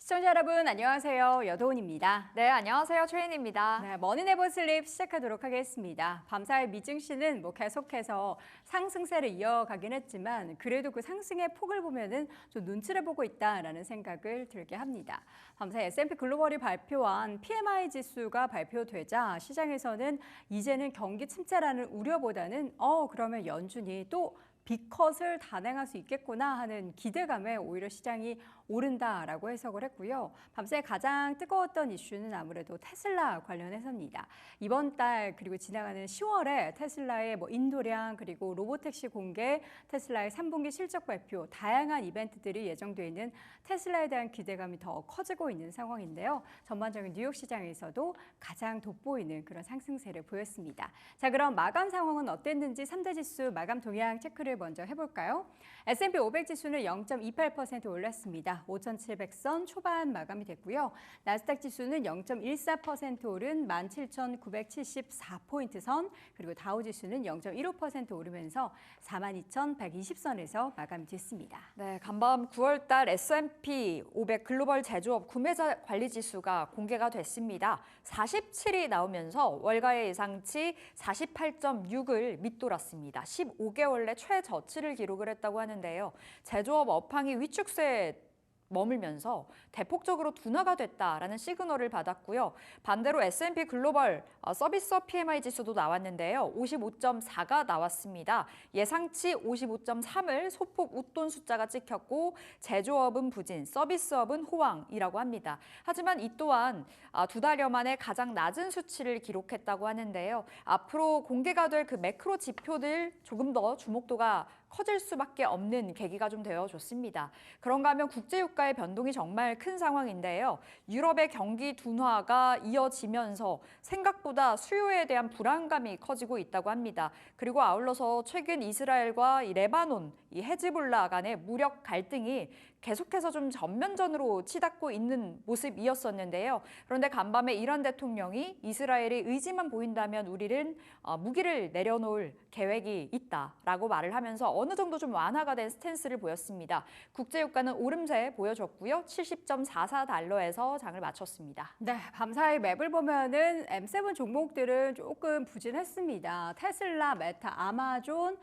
시청자 여러분 안녕하세요. 여도은입니다. 네, 안녕하세요. 최인입니다. 네, 머니네버 슬립 시작하도록 하겠습니다. 밤사이 미증시는 계속해서 상승세를 이어가긴 했지만 그래도 그 상승의 폭을 보면은 좀 눈치를 보고 있다라는 생각을 들게 합니다. 밤사이 S&P 글로벌이 발표한 PMI 지수가 발표되자 시장에서는 이제는 경기 침체라는 우려보다는 그러면 연준이 또 빅컷을 단행할 수 있겠구나 하는 기대감에 오히려 시장이 오른다라고 해석을 했고요. 밤새 가장 뜨거웠던 이슈는 아무래도 테슬라 관련해서입니다. 이번 달 그리고 지나가는 10월에 테슬라의 인도량 그리고 로보택시 공개, 테슬라의 3분기 실적 발표, 다양한 이벤트들이 예정돼 있는 테슬라에 대한 기대감이 더 커지고 있는 상황인데요. 전반적인 뉴욕 시장에서도 가장 돋보이는 그런 상승세를 보였습니다. 자, 그럼 마감 상황은 어땠는지 3대 지수 마감 동향 체크를 먼저 해볼까요? S&P 500 지수는 0.28% 올랐습니다. 5,700선 초반 마감이 됐고요. 나스닥 지수는 0.14% 오른 17,974포인트 선, 그리고 다우 지수는 0.15% 오르면서 42,120선에서 마감이 됐습니다. 네, 간밤 9월 달 S&P 500 글로벌 제조업 구매자 관리 지수가 공개가 됐습니다. 47이 나오면서 월가의 예상치 48.6을 밑돌았습니다. 15개월 내 최저치를 기록을 했다고 하는데요. 제조업 업황이 위축세에 머물면서 대폭적으로 둔화가 됐다라는 시그널을 받았고요. 반대로 S&P 글로벌 서비스업 PMI 지수도 나왔는데요. 55.4가 나왔습니다. 예상치 55.3을 소폭 웃돈 숫자가 찍혔고 제조업은 부진, 서비스업은 호황이라고 합니다. 하지만 이 또한 두 달여 만에 가장 낮은 수치를 기록했다고 하는데요. 앞으로 공개가 될 그 매크로 지표들 조금 더 주목도가 커질 수밖에 없는 계기가 좀 되어줬습니다. 그런가 하면 국제유가의 변동이 정말 큰 상황인데요. 유럽의 경기 둔화가 이어지면서 생각보다 수요에 대한 불안감이 커지고 있다고 합니다. 그리고 아울러서 최근 이스라엘과 레바논, 헤즈볼라 간의 무력 갈등이 계속해서 좀 전면전으로 치닫고 있는 모습이었었는데요. 그런데 간밤에 이란 대통령이 이스라엘의 의지만 보인다면 우리는 무기를 내려놓을 계획이 있다라고 말을 하면서 어느 정도 좀 완화가 된 스탠스를 보였습니다. 국제유가는 오름세 보여줬고요. 70.44달러에서 장을 마쳤습니다. 네, 밤사이 맵을 보면은 M7 종목들은 조금 부진했습니다. 테슬라, 메타, 아마존,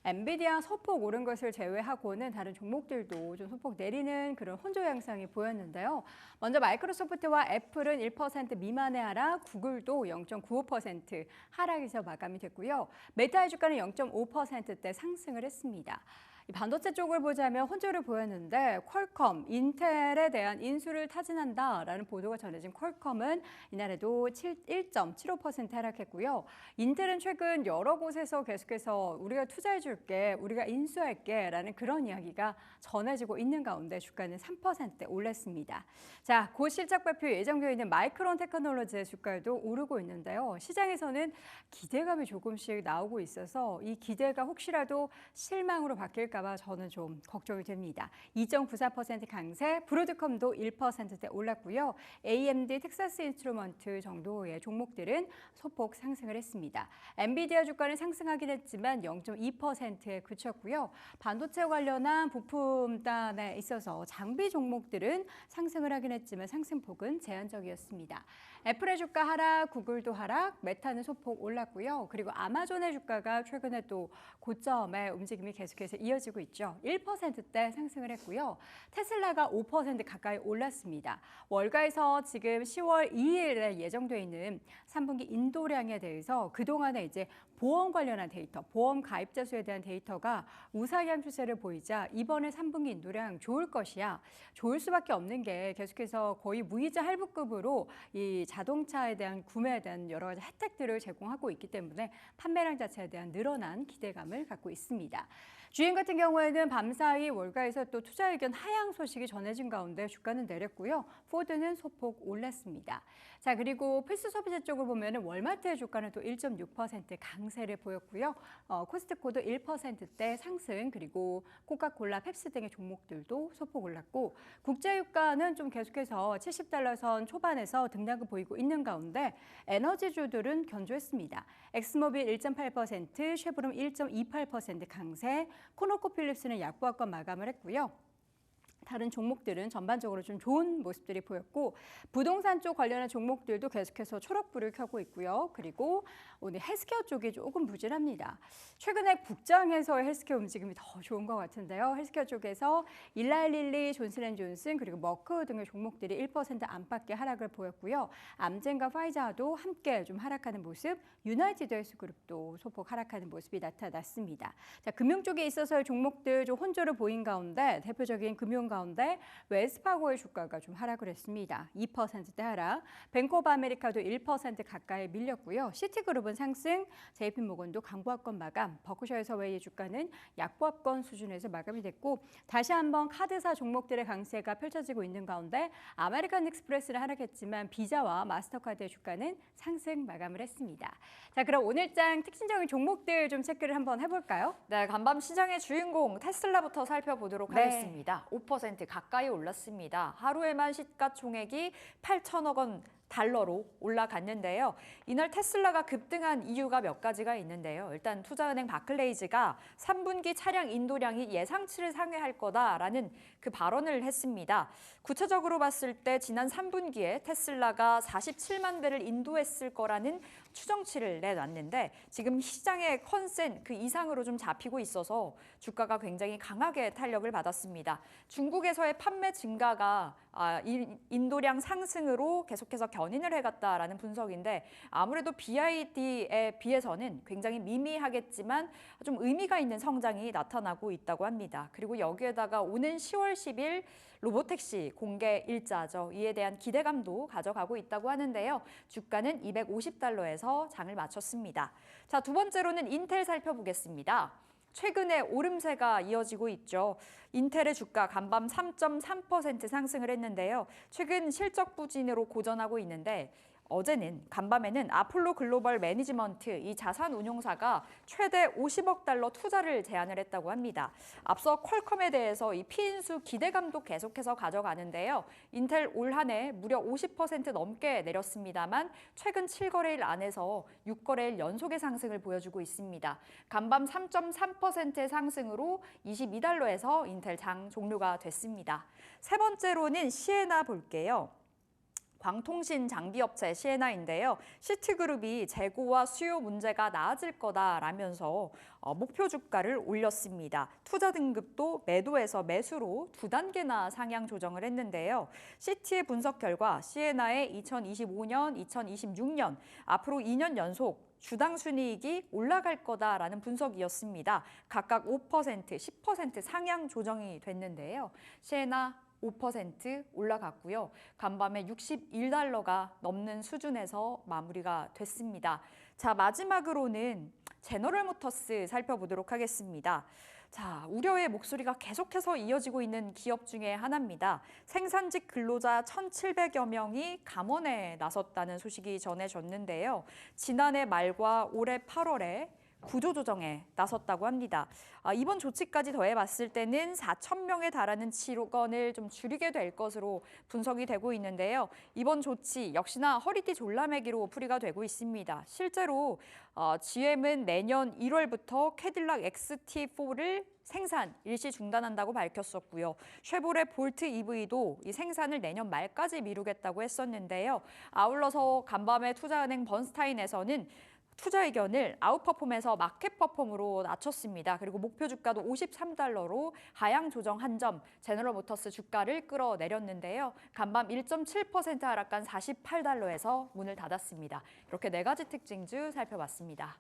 엔비디아 소폭 오른 것을 제외하고는 다른 종목들도 좀 소폭 내리는 그런 혼조 양상이 보였는데요. 먼저 마이크로소프트와 애플은 1% 미만의 하락, 구글도 0.95% 하락에서 마감이 됐고요. 메타의 주가는 0.5%대 상승을 했습니다. 이 반도체 쪽을 보자면 혼조를 보였는데 퀄컴, 인텔에 대한 인수를 타진한다라는 보도가 전해진 퀄컴은 이날에도 1.75% 하락했고요. 인텔은 최근 여러 곳에서 계속해서 우리가 투자해 줄게, 우리가 인수할게 라는 그런 이야기가 전해지고 있는 가운데 주가는 3%대 올랐습니다. 자, 곧 실적 발표 예정되어 있는 마이크론 테크놀로지의 주가도 오르고 있는데요. 시장에서는 기대감이 조금씩 나오고 있어서 이 기대가 혹시라도 실망으로 바뀔까 봐 저는 좀 걱정이 됩니다. 2.94% 강세, 브로드컴도 1%대 올랐고요. AMD, 텍사스 인스트루먼트 정도의 종목들은 소폭 상승을 했습니다. 엔비디아 주가는 상승하긴 했지만 0.2%에 그쳤고요. 반도체 관련한 부품단에 있어서 장비 종목들은 상승을 하긴 했지만 상승폭은 제한적이었습니다. 애플의 주가 하락, 구글도 하락, 메타는 소폭 올랐고요. 그리고 아마존의 주가가 최근에 또 고점의 움직임이 계속해서 이어지고 있죠. 1%대 상승을 했고요. 테슬라가 5% 가까이 올랐습니다. 월가에서 지금 10월 2일에 예정돼 있는 3분기 인도량에 대해서 그동안에 이제 보험 관련한 데이터, 보험 가입자 수에 대한 데이터가 우상향 추세를 보이자 이번에 3분기 인도량 좋을 것이야. 좋을 수밖에 없는 게 계속해서 거의 무이자 할부급으로 이 자동차에 대한 구매에 대한 여러 가지 혜택들을 제공하고 있기 때문에 판매량 자체에 대한 늘어난 기대감을 갖고 있습니다. 주행 같은 경우에는 밤사이 월가에서 또 투자 의견 하향 소식이 전해진 가운데 주가는 내렸고요. 포드는 소폭 올랐습니다. 자, 그리고 필수 소비재 쪽을 보면 월마트의 주가는 또 1.6% 강세를 보였고요. 코스트코도 1%대 상승, 그리고 코카콜라, 펩시 등의 종목들도 소폭 올랐고 국제유가는 좀 계속해서 70달러 선 초반에서 등락을 보이고 있는 가운데 에너지주들은 견조했습니다. 엑스모빌 1.8%, 쉐보름 1.28% 강세, 코노코필립스는 약보합권 마감을 했고요. 다른 종목들은 전반적으로 좀 좋은 모습들이 보였고 부동산 쪽 관련한 종목들도 계속해서 초록불을 켜고 있고요. 그리고 오늘 헬스케어 쪽이 조금 부진합니다. 최근에 국장에서의 헬스케어 움직임이 더 좋은 것 같은데요. 헬스케어 쪽에서 일라일릴리, 존슨앤존슨 그리고 머크 등의 종목들이 1% 안팎의 하락을 보였고요. 암젠과 파이자도 함께 좀 하락하는 모습, 유나이티드 헬스그룹도 소폭 하락하는 모습이 나타났습니다. 자, 금융 쪽에 있어서의 종목들 좀 혼조를 보인 가운데 대표적인 금융 가운데 웰스파고의 주가가 좀 하락을 했습니다. 2%대 하락, 뱅크 오브 아메리카도 1% 가까이 밀렸고요. 시티그룹은 상승, JP모건도 강보합권 마감, 버크셔 해서웨이의 주가는 약보합권 수준에서 마감이 됐고 다시 한번 카드사 종목들의 강세가 펼쳐지고 있는 가운데 아메리칸 익스프레스는 하락했지만 비자와 마스터카드의 주가는 상승 마감을 했습니다. 자, 그럼 오늘장 특징적인 종목들 좀 체크를 한번 해볼까요? 네, 간밤 시장의 주인공 테슬라부터 살펴보도록 네. 하겠습니다. 5% 가까이 올랐습니다. 하루에만 시가총액이 8천억 원 달러로 올라갔는데요. 이날 테슬라가 급등한 이유가 몇 가지가 있는데요. 일단 투자은행 바클레이즈가 3분기 차량 인도량이 예상치를 상회할 거다라는 그 발언을 했습니다. 구체적으로 봤을 때 지난 3분기에 테슬라가 47만 대를 인도했을 거라는 추정치를 내놨는데 지금 시장의 컨센 그 이상으로 좀 잡히고 있어서 주가가 굉장히 강하게 탄력을 받았습니다. 중국에서의 판매 증가가 인도량 상승으로 계속해서 견인을 해갔다라는 분석인데 아무래도 BYD에 비해서는 굉장히 미미하겠지만 좀 의미가 있는 성장이 나타나고 있다고 합니다. 그리고 여기에다가 오는 10월 10일 로보택시 공개 일자죠. 이에 대한 기대감도 가져가고 있다고 하는데요. 주가는 250달러에서 장을 마쳤습니다. 자, 두 번째로는 인텔 살펴보겠습니다. 최근에 오름세가 이어지고 있죠. 인텔의 주가 간밤 3.3% 상승을 했는데요. 최근 실적 부진으로 고전하고 있는데 어제는 간밤에는 아폴로 글로벌 매니지먼트 이 자산 운용사가 최대 50억 달러 투자를 제안을 했다고 합니다. 앞서 퀄컴에 대해서 이 피인수 기대감도 계속해서 가져가는데요. 인텔 올 한 해 무려 50% 넘게 내렸습니다만 최근 7거래일 안에서 6거래일 연속의 상승을 보여주고 있습니다. 간밤 3.3%의 상승으로 22달러에서 인텔 장 종료가 됐습니다. 세 번째로는 시에나 볼게요. 광통신 장비업체 시에나인데요. 시티그룹이 재고와 수요 문제가 나아질 거다라면서 목표 주가를 올렸습니다. 투자 등급도 매도에서 매수로 2단계나 상향 조정을 했는데요. 시티의 분석 결과 시에나의 2025년, 2026년 앞으로 2년 연속 주당 순이익이 올라갈 거다라는 분석이었습니다. 각각 5%, 10% 상향 조정이 됐는데요. 시에나 5% 올라갔고요. 간밤에 61달러가 넘는 수준에서 마무리가 됐습니다. 자, 마지막으로는 제너럴모터스 살펴보도록 하겠습니다. 자, 우려의 목소리가 계속해서 이어지고 있는 기업 중에 하나입니다. 생산직 근로자 1,700여 명이 감원에 나섰다는 소식이 전해졌는데요. 지난해 말과 올해 8월에 구조조정에 나섰다고 합니다. 이번 조치까지 더해봤을 때는 4,000명에 달하는 직원을 좀 줄이게 될 것으로 분석이 되고 있는데요. 이번 조치 역시나 허리띠 졸라매기로 풀이가 되고 있습니다. 실제로 GM은 내년 1월부터 캐딜락 XT4를 생산 일시 중단한다고 밝혔었고요. 쉐보레 볼트 EV도 이 생산을 내년 말까지 미루겠다고 했었는데요. 아울러서 간밤에 투자은행 번스타인에서는 투자 의견을 아웃퍼폼에서 마켓퍼폼으로 낮췄습니다. 그리고 목표 주가도 53달러로 하향 조정 한 점, 제너럴모터스 주가를 끌어내렸는데요. 간밤 1.7% 하락한 48달러에서 문을 닫았습니다. 이렇게 네 가지 특징주 살펴봤습니다.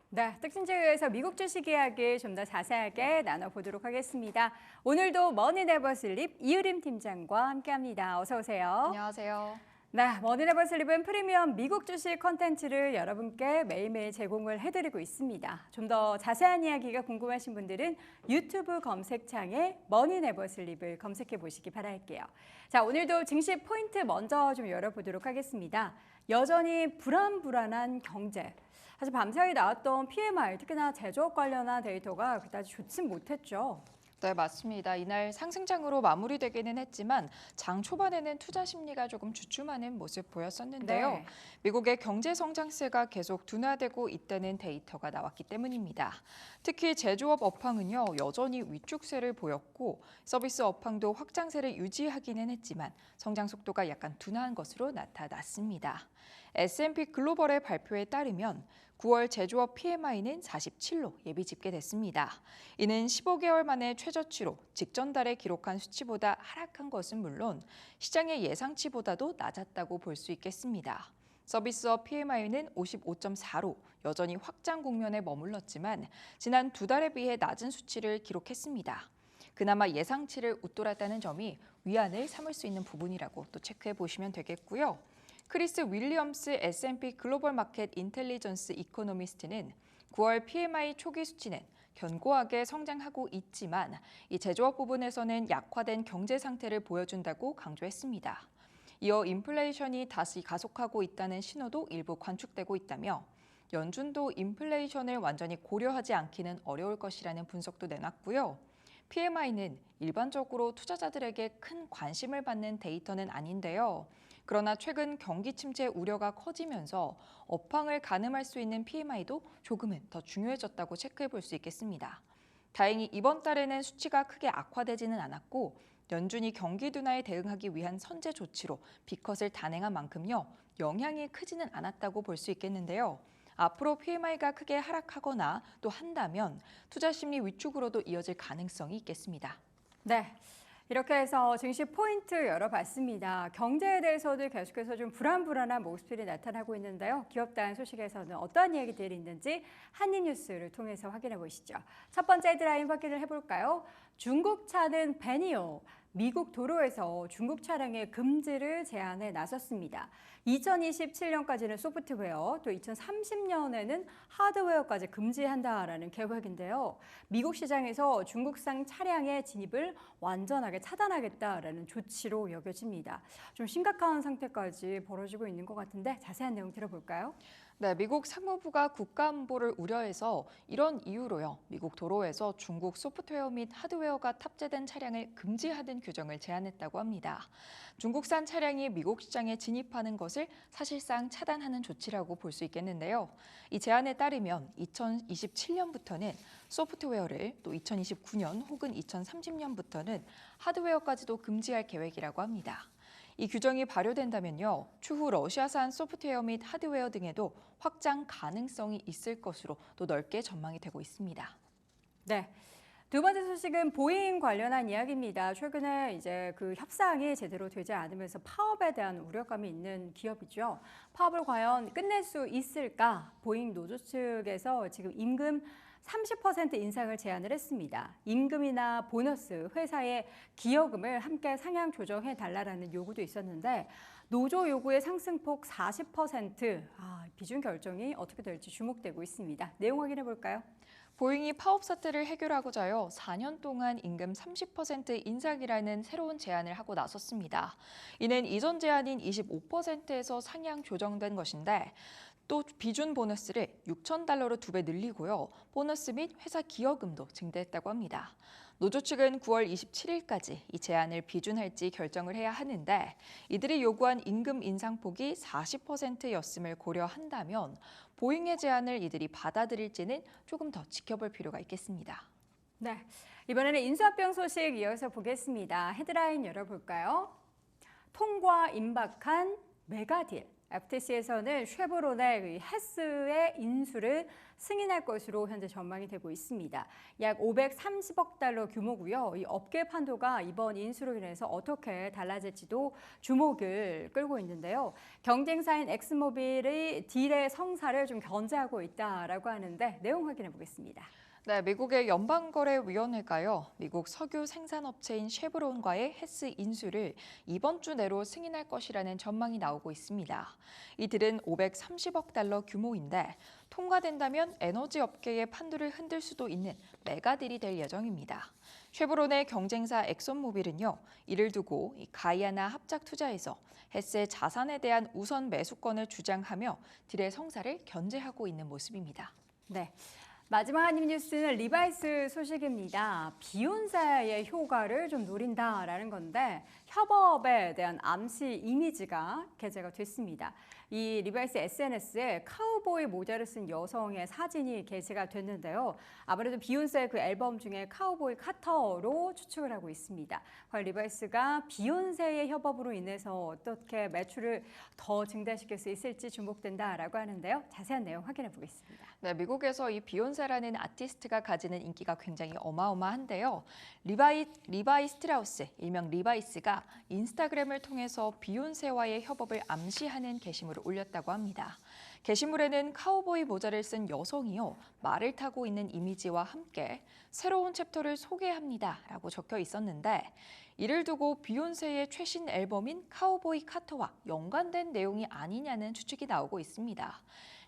네, 특징주에서 미국 주식 이야기 좀 더 자세하게 나눠보도록 하겠습니다. 오늘도 머니네버슬립 이유림 팀장과 함께합니다. 어서 오세요. 안녕하세요. 네, 머니네버슬립은 프리미엄 미국 주식 컨텐츠를 여러분께 매일매일 제공을 해드리고 있습니다. 좀 더 자세한 이야기가 궁금하신 분들은 유튜브 검색창에 머니네버슬립을 검색해 보시기 바랄게요. 자, 오늘도 증시 포인트 먼저 좀 열어보도록 하겠습니다. 여전히 불안한 경제. 사실 밤사이 나왔던 PMI, 특히나 제조업 관련한 데이터가 그다지 좋진 못했죠. 네, 맞습니다. 이날 상승장으로 마무리되기는 했지만 장 초반에는 투자 심리가 조금 주춤하는 모습 보였었는데요. 네. 미국의 경제 성장세가 계속 둔화되고 있다는 데이터가 나왔기 때문입니다. 특히 제조업 업황은요, 여전히 위축세를 보였고 서비스 업황도 확장세를 유지하기는 했지만 성장 속도가 약간 둔화한 것으로 나타났습니다. S&P 글로벌의 발표에 따르면 9월 제조업 PMI는 47로 예비 집계됐습니다. 이는 15개월 만에 최저치로 직전 달에 기록한 수치보다 하락한 것은 물론 시장의 예상치보다도 낮았다고 볼 수 있겠습니다. 서비스업 PMI는 55.4로 여전히 확장 국면에 머물렀지만 지난 두 달에 비해 낮은 수치를 기록했습니다. 그나마 예상치를 웃돌았다는 점이 위안을 삼을 수 있는 부분이라고 또 체크해 보시면 되겠고요. 크리스 윌리엄스 S&P 글로벌 마켓 인텔리전스 이코노미스트는 9월 PMI 초기 수치는 견고하게 성장하고 있지만 이 제조업 부분에서는 약화된 경제 상태를 보여준다고 강조했습니다. 이어 인플레이션이 다시 가속하고 있다는 신호도 일부 관측되고 있다며 연준도 인플레이션을 완전히 고려하지 않기는 어려울 것이라는 분석도 내놨고요. PMI는 일반적으로 투자자들에게 큰 관심을 받는 데이터는 아닌데요. 그러나 최근 경기 침체 우려가 커지면서 업황을 가늠할 수 있는 PMI도 조금은 더 중요해졌다고 체크해 볼 수 있겠습니다. 다행히 이번 달에는 수치가 크게 악화되지는 않았고 연준이 경기 둔화에 대응하기 위한 선제 조치로 B컷을 단행한 만큼요. 영향이 크지는 않았다고 볼 수 있겠는데요. 앞으로 PMI가 크게 하락하거나 또 한다면 투자 심리 위축으로도 이어질 가능성이 있겠습니다. 네. 이렇게 해서 증시 포인트 열어봤습니다. 경제에 대해서도 계속해서 좀 불안한 모습들이 나타나고 있는데요. 기업단 소식에서는 어떠한 이야기들이 있는지 한입뉴스를 통해서 확인해 보시죠. 첫 번째 헤드라인 확인을 해볼까요? 중국차는 밴이요. 미국 도로에서 중국 차량의 금지를 제한해 나섰습니다. 2027년까지는 소프트웨어, 또 2030년에는 하드웨어까지 금지한다라는 계획인데요. 미국 시장에서 중국산 차량의 진입을 완전하게 차단하겠다라는 조치로 여겨집니다. 좀 심각한 상태까지 벌어지고 있는 것 같은데 자세한 내용 들어볼까요? 네, 미국 상무부가 국가안보를 우려해서 이런 이유로요. 미국 도로에서 중국 소프트웨어 및 하드웨어가 탑재된 차량을 금지하는 규정을 제안했다고 합니다. 중국산 차량이 미국 시장에 진입하는 것을 사실상 차단하는 조치라고 볼 수 있겠는데요. 이 제안에 따르면 2027년부터는 소프트웨어를 또 2029년 혹은 2030년부터는 하드웨어까지도 금지할 계획이라고 합니다. 이 규정이 발효된다면요, 추후 러시아산 소프트웨어 및 하드웨어 등에도 확장 가능성이 있을 것으로 또 넓게 전망이 되고 있습니다. 네. 두 번째 소식은 보잉 관련한 이야기입니다. 최근에 이제 그 협상이 제대로 되지 않으면서 파업에 대한 우려감이 있는 기업이죠. 파업을 과연 끝낼 수 있을까? 보잉 노조 측에서 지금 임금 30% 인상을 제안을 했습니다. 임금이나 보너스, 회사의 기여금을 함께 상향 조정해 달라라는 요구도 있었는데 노조 요구의 상승폭 40%, 비중 결정이 어떻게 될지 주목되고 있습니다. 내용 확인해 볼까요? 보잉이 파업 사태를 해결하고자요, 4년 동안 임금 30% 인상이라는 새로운 제안을 하고 나섰습니다. 이는 이전 제안인 25%에서 상향 조정된 것인데 또 비준 보너스를 $6,000로 2배 늘리고요. 보너스 및 회사 기여금도 증대했다고 합니다. 노조 측은 9월 27일까지 이 제안을 비준할지 결정을 해야 하는데 이들이 요구한 임금 인상폭이 40%였음을 고려한다면 보잉의 제안을 이들이 받아들일지는 조금 더 지켜볼 필요가 있겠습니다. 네, 이번에는 인수합병 소식 이어서 보겠습니다. 헤드라인 열어볼까요? 통과 임박한 메가딜. FTC에서는 쉐보론의 헤스의 인수를 승인할 것으로 현재 전망이 되고 있습니다. 약 530억 달러 규모고요. 이 업계 판도가 이번 인수로 인해서 어떻게 달라질지도 주목을 끌고 있는데요. 경쟁사인 엑스모빌의 딜의 성사를 좀 견제하고 있다라고 하는데 내용 확인해 보겠습니다. 네, 미국의 연방거래위원회가요, 미국 석유 생산업체인 쉐브론과의 헤스 인수를 이번 주 내로 승인할 것이라는 전망이 나오고 있습니다. 이들은 530억 달러 규모인데 통과된다면 에너지 업계의 판도를 흔들 수도 있는 메가딜이 될 예정입니다. 쉐브론의 경쟁사 엑손모빌은요, 이를 두고 가이아나 합작 투자에서 헤스의 자산에 대한 우선 매수권을 주장하며 딜의 성사를 견제하고 있는 모습입니다. 네. 마지막 한입 뉴스는 리바이스 소식입니다. 비욘세의 효과를 좀 노린다라는 건데 협업에 대한 암시 이미지가 게재가 됐습니다. 이 리바이스 SNS에 카우보이 모자를 쓴 여성의 사진이 게재가 됐는데요. 아무래도 비욘세의 그 앨범 중에 카우보이 카터로 추측을 하고 있습니다. 과연 리바이스가 비욘세의 협업으로 인해서 어떻게 매출을 더 증대시킬 수 있을지 주목된다라고 하는데요. 자세한 내용 확인해 보겠습니다. 네, 미국에서 이 비욘세라는 아티스트가 가지는 인기가 굉장히 어마어마한데요. 리바이 스트라우스, 일명 리바이스가 인스타그램을 통해서 비욘세와의 협업을 암시하는 게시물을 올렸다고 합니다. 게시물에는 카우보이 모자를 쓴 여성이요, 말을 타고 있는 이미지와 함께 새로운 챕터를 소개합니다라고 적혀 있었는데 이를 두고 비욘세의 최신 앨범인 카우보이 카터와 연관된 내용이 아니냐는 추측이 나오고 있습니다.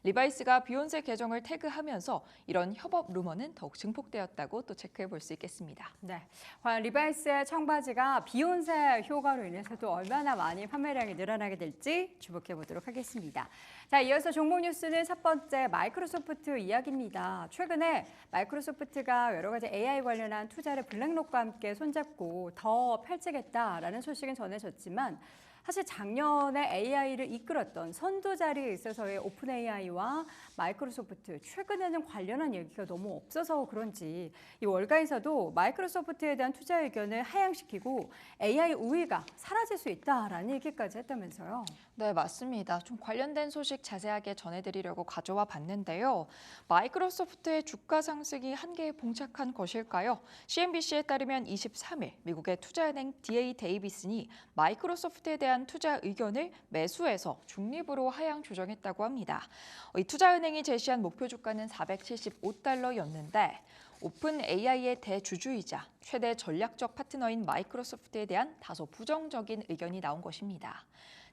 리바이스가 비욘세 계정을 태그하면서 이런 협업 루머는 더욱 증폭되었다고 또 체크해 볼 수 있겠습니다. 네, 과연 리바이스의 청바지가 비욘세 효과로 인해서도 얼마나 많이 판매량이 늘어나게 될지 주목해 보도록 하겠습니다. 자, 이어서 종목 뉴스는 첫 번째 마이크로소프트 이야기입니다. 최근에 마이크로소프트가 여러 가지 AI 관련한 투자를 블랙록과 함께 손잡고 더 펼치겠다라는 소식은 전해졌지만 사실 작년에 AI를 이끌었던 선두 자리에 있어서의 오픈 AI와 마이크로소프트 최근에는 관련한 얘기가 너무 없어서 그런지 이 월가에서도 마이크로소프트에 대한 투자 의견을 하향시키고 AI 우위가 사라질 수 있다라는 얘기까지 했다면서요. 네, 맞습니다. 좀 관련된 소식 자세하게 전해드리려고 가져와 봤는데요. 마이크로소프트의 주가 상승이 한계에 봉착한 것일까요? CNBC에 따르면 23일 미국의 투자은행 DA 데이비슨이 마이크로소프트에 대한 투자 의견을 매수해서 중립으로 하향 조정했다고 합니다. 이 투자은행이 제시한 목표 주가는 $475였는데 오픈 AI의 대주주이자 최대 전략적 파트너인 마이크로소프트에 대한 다소 부정적인 의견이 나온 것입니다.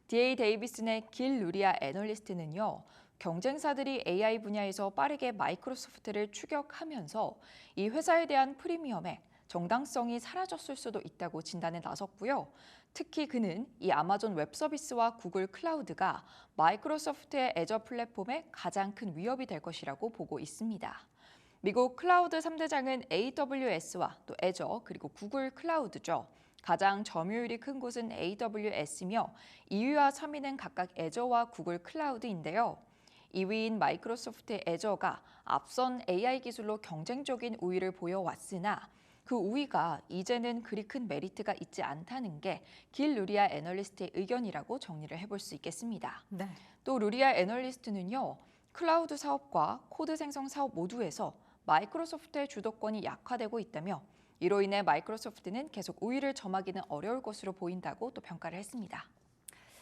DA 데이비슨의 길 루리아 애널리스트는요, 경쟁사들이 AI 분야에서 빠르게 마이크로소프트를 추격하면서 이 회사에 대한 프리미엄에 정당성이 사라졌을 수도 있다고 진단에 나섰고요. 특히 그는 이 아마존 웹 서비스와 구글 클라우드가 마이크로소프트의 애저 플랫폼에 가장 큰 위협이 될 것이라고 보고 있습니다. 미국 클라우드 3대장은 AWS와 또 애저 그리고 구글 클라우드죠. 가장 점유율이 큰 곳은 AWS며 2위와 3위는 각각 애저와 구글 클라우드인데요. 2위인 마이크로소프트의 애저가 앞선 AI 기술로 경쟁적인 우위를 보여왔으나 그 우위가 이제는 그리 큰 메리트가 있지 않다는 게 길 루리아 애널리스트의 의견이라고 정리를 해볼 수 있겠습니다. 네. 또 루리아 애널리스트는요, 클라우드 사업과 코드 생성 사업 모두에서 마이크로소프트의 주도권이 약화되고 있다며 이로 인해 마이크로소프트는 계속 우위를 점하기는 어려울 것으로 보인다고 또 평가를 했습니다.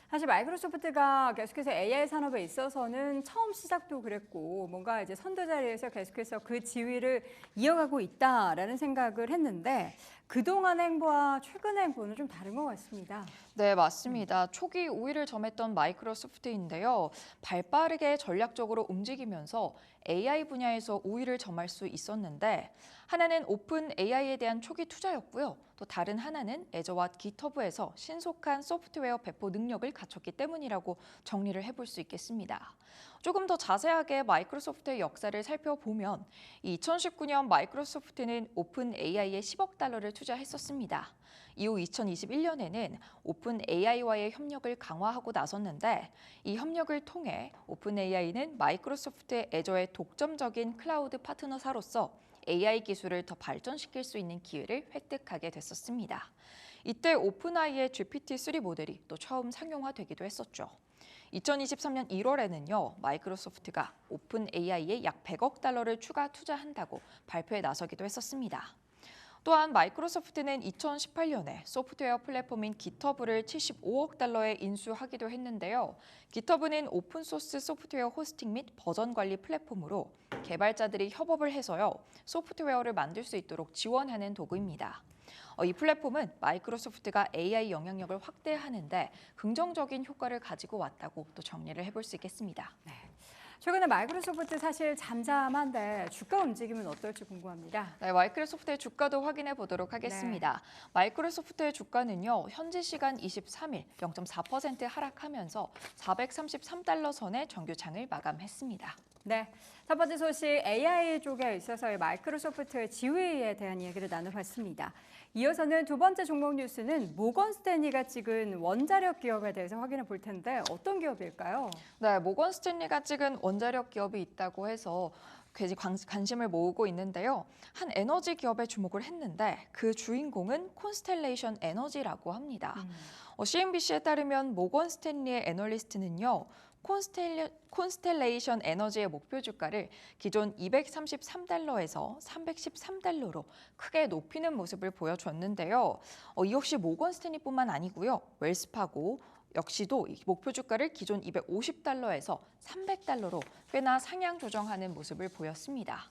사실 마이크로소프트가 계속해서 AI 산업에 있어서는 처음 시작도 그랬고 뭔가 이제 선두 자리에서 계속해서 그 지위를 이어가고 있다라는 생각을 했는데 그동안의 행보와 최근의 행보는 좀 다른 것 같습니다. 네, 맞습니다. 초기 우위를 점했던 마이크로소프트인데요. 발빠르게 전략적으로 움직이면서 AI 분야에서 우위를 점할 수 있었는데 하나는 오픈 AI에 대한 초기 투자였고요. 또 다른 하나는 애저와 기터브에서 신속한 소프트웨어 배포 능력을 갖췄기 때문이라고 정리를 해볼 수 있겠습니다. 조금 더 자세하게 마이크로소프트의 역사를 살펴보면 2019년 마이크로소프트는 오픈 AI에 $10억 투자했었습니다. 이후 2021년에는 오픈 AI와의 협력을 강화하고 나섰는데 이 협력을 통해 오픈 AI는 마이크로소프트의 애저의 독점적인 클라우드 파트너사로서 AI 기술을 더 발전시킬 수 있는 기회를 획득하게 됐었습니다. 이때 오픈AI의 GPT-3 모델이 또 처음 상용화되기도 했었죠. 2023년 1월에는요, 마이크로소프트가 오픈 AI에 약 $100억 추가 투자한다고 발표에 나서기도 했었습니다. 또한 마이크로소프트는 2018년에 소프트웨어 플랫폼인 기터브를 $75억 인수하기도 했는데요. 기터브는 오픈소스 소프트웨어 호스팅 및 버전 관리 플랫폼으로 개발자들이 협업을 해서요, 소프트웨어를 만들 수 있도록 지원하는 도구입니다. 이 플랫폼은 마이크로소프트가 AI 영향력을 확대하는 데 긍정적인 효과를 가지고 왔다고 또 정리를 해볼 수 있겠습니다. 네. 최근에 마이크로소프트 사실 잠잠한데 주가 움직임은 어떨지 궁금합니다. 네, 마이크로소프트의 주가도 확인해 보도록 하겠습니다. 마이크로소프트의 주가는요, 현지 시간 23일 0.4% 하락하면서 433달러 선의 정규장을 마감했습니다. 네, 첫 번째 소식 AI 쪽에 있어서의 마이크로소프트의 지위에 대한 이야기를 나눠봤습니다. 이어서는 두 번째 종목 뉴스는 모건 스탠리가 찍은 원자력 기업에 대해서 확인해 볼 텐데 어떤 기업일까요? 네, 모건 스탠리가 찍은 원자력 기업이 있다고 해서 굉장히 관심을 모으고 있는데요. 한 에너지 기업에 주목을 했는데 그 주인공은 콘스텔레이션 에너지라고 합니다. CNBC에 따르면 모건 스탠리의 애널리스트는요. 콘스텔레이션 에너지의 목표 주가를 기존 233달러에서 313달러로 크게 높이는 모습을 보여줬는데요. 이 역시 모건 스탠리뿐만 아니고요. 웰스파고 역시도 이 목표 주가를 기존 250달러에서 300달러로 꽤나 상향 조정하는 모습을 보였습니다.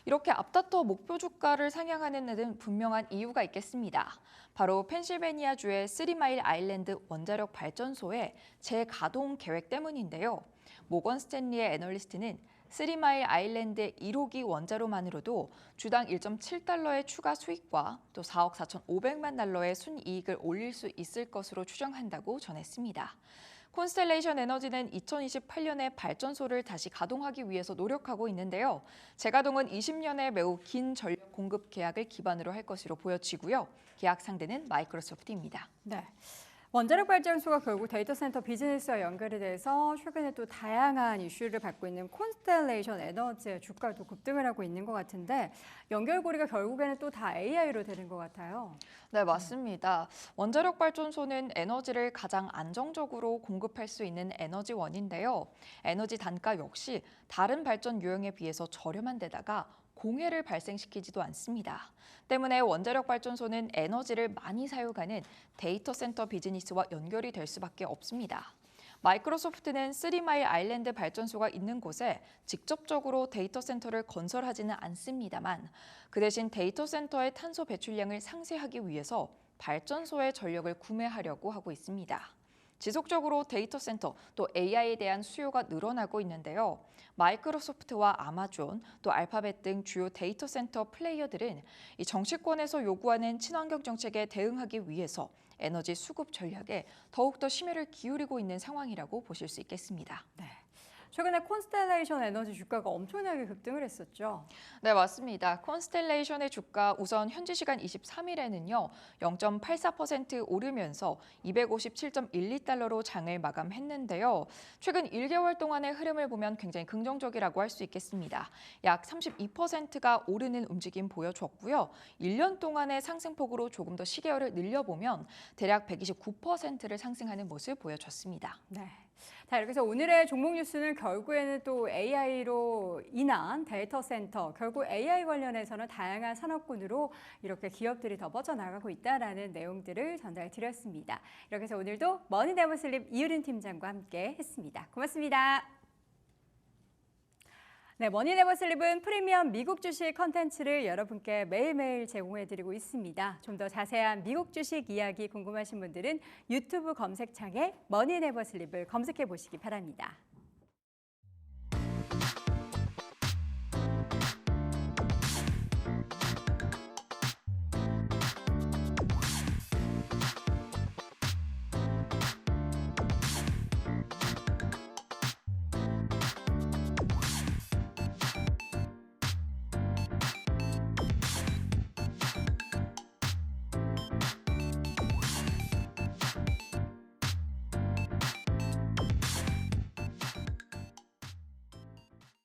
이렇게 앞다퉈 목표 주가를 상향하는 데는 분명한 이유가 있겠습니다. 바로 펜실베니아주의 3마일 아일랜드 원자력 발전소의 재가동 계획 때문인데요. 모건 스탠리의 애널리스트는 3마일 아일랜드의 1호기 원자로만으로도 주당 1.7달러의 추가 수익과 또 4억 4,500만 달러의 순이익을 올릴 수 있을 것으로 추정한다고 전했습니다. 콘스텔레이션 에너지는 2028년에 발전소를 다시 가동하기 위해서 노력하고 있는데요. 재가동은 20년의 매우 긴 전력 공급 계약을 기반으로 할 것으로 보여지고요. 계약 상대는 마이크로소프트입니다. 네. 원자력 발전소가 결국 데이터 센터 비즈니스와 연결이 돼서 최근에 또 다양한 이슈를 받고 있는 콘스텔레이션 에너지의 주가도 급등을 하고 있는 것 같은데 연결고리가 결국에는 또 다 AI로 되는 것 같아요. 네, 맞습니다. 원자력 발전소는 에너지를 가장 안정적으로 공급할 수 있는 에너지원인데요. 에너지 단가 역시 다른 발전 유형에 비해서 저렴한 데다가 공해를 발생시키지도 않습니다. 때문에 원자력 발전소는 에너지를 많이 사용하는 데이터 센터 비즈니스와 연결이 될 수밖에 없습니다. 마이크로소프트는 3마일 아일랜드 발전소가 있는 곳에 직접적으로 데이터 센터를 건설하지는 않습니다만 그 대신 데이터 센터의 탄소 배출량을 상쇄하기 위해서 발전소의 전력을 구매하려고 하고 있습니다. 지속적으로 데이터 센터 또 AI에 대한 수요가 늘어나고 있는데요. 마이크로소프트와 아마존 또 알파벳 등 주요 데이터 센터 플레이어들은 이 정치권에서 요구하는 친환경 정책에 대응하기 위해서 에너지 수급 전략에 더욱더 심혈을 기울이고 있는 상황이라고 보실 수 있겠습니다. 네. 최근에 콘스텔레이션 에너지 주가가 엄청나게 급등을 했었죠. 네, 맞습니다. 콘스텔레이션의 주가 우선 현지 시간 23일에는요. 0.84% 오르면서 257.12달러로 장을 마감했는데요. 최근 1개월 동안의 흐름을 보면 굉장히 긍정적이라고 할 수 있겠습니다. 약 32%가 오르는 움직임 보여줬고요. 1년 동안의 상승폭으로 조금 더 시계열을 늘려보면 대략 129%를 상승하는 모습 보여줬습니다. 네. 자, 이렇게 해서 오늘의 종목 뉴스는 결국에는 또 AI로 인한 데이터 센터, 결국 AI 관련해서는 다양한 산업군으로 이렇게 기업들이 더 뻗어나가고 있다는 내용들을 전달드렸습니다. 이렇게 해서 오늘도 머니네버슬립 이유린 팀장과 함께 했습니다. 고맙습니다. 네, 머니네버슬립은 프리미엄 미국 주식 컨텐츠를 여러분께 매일매일 제공해드리고 있습니다. 좀 더 자세한 미국 주식 이야기 궁금하신 분들은 유튜브 검색창에 머니네버슬립을 검색해 보시기 바랍니다.